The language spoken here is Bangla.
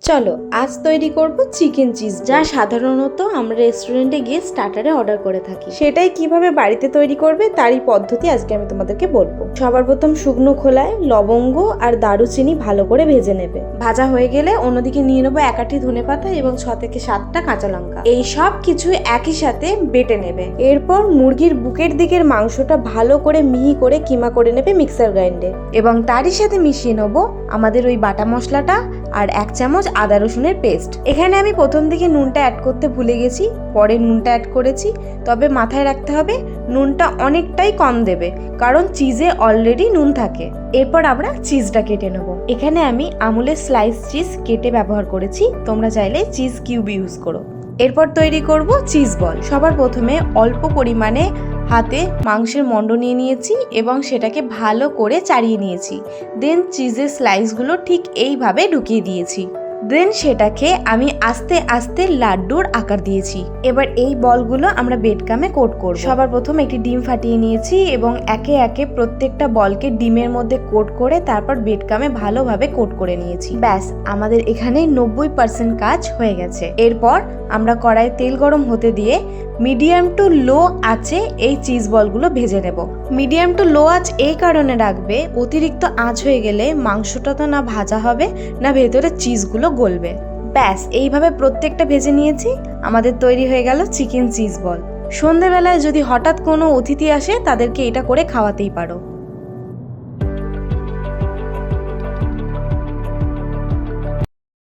চলো আজ তৈরি করব চিকেন চিজ, যা সাধারণত আমরা রেস্টুরেন্টে গিয়ে স্টার্টারে অর্ডার করে থাকি। সেটাই কিভাবে বাড়িতে তৈরি করবে তারই পদ্ধতি আজকে আমি তোমাদেরকে বলবো। সবার প্রথম শুকনো খোলায় লবঙ্গ আর দারুচিনি ভালো করে ভেজে নেবে। ভাজা হয়ে গেলে অন্যদিকে নিয়ে নেবো 1 আঁটি ধনেপাতা এবং 6 থেকে 7টা কাঁচা লঙ্কা। এই সব কিছু একই সাথে বেটে নেবে। এরপর মুরগির বুকের দিকের মাংসটা ভালো করে মিহি করে কিমা করে নেবে মিক্সার গ্রাইন্ডে, এবং তারই সাথে মিশিয়ে নেবো আমাদের ওই বাটা মশলাটা আর 1 চামচ আদা রসুনের পেস্ট। এখানে আমি প্রথম দিকে নুনটা অ্যাড করতে ভুলে গেছি, পরে নুনটা অ্যাড করেছি। তবে মাথায় রাখতে হবে নুনটা অনেকটাই কম দেবে, কারণ চিজে অলরেডি নুন থাকে। এরপর আমরা চিজটা কেটে নেব। এখানে আমি আমুলের স্লাইস চিজ কেটে ব্যবহার করেছি, তোমরা চাইলে চিজ কিউব ইউজ করো। এরপর তৈরি করব চিজ বল। সবার প্রথমে অল্প পরিমাণে হাতে মাংসের মণ্ড নিয়ে নিয়েছি এবং সেটাকে ভালো করে চাড়িয়ে নিয়েছি। দেন চিজের স্লাইসগুলো ঠিক এইভাবে ঢুকিয়ে দিয়েছি। দেন সেটাকে আমি আস্তে আস্তে লাড্ডুর আকার দিয়েছি। এবার এই বলগুলো আমরা বেডকামে কোট করব। সবার প্রথম একটি ডিম ফাটিয়ে নিয়েছি এবং একে একে প্রত্যেকটা বলকে ডিমের মধ্যে কোট করে তারপর বেডকামে ভালোভাবে কোট করে নিয়েছি। ব্যাস, আমাদের এখানে 90% কাজ হয়ে গেছে। এরপর আমরা কড়াই তেল গরম হতে দিয়ে মিডিয়াম টু লো আঁচে এই চিজ বলগুলো ভেজে নেব। মিডিয়াম টু লো আঁচ এই কারণে রাখবে, অতিরিক্ত আঁচ হয়ে গেলে মাংসটা তো না ভাজা হবে না ভেতরে চিজগুলো গলবে। ব্যাস, এইভাবে প্রত্যেকটা ভেজে নিয়েছি। আমাদের তৈরি হয়ে গেল চিকেন চিজ বল। সন্ধেবেলায় যদি হঠাৎ কোনো অতিথি আসে তাদেরকে এটা করে খাওয়াতেই পারো।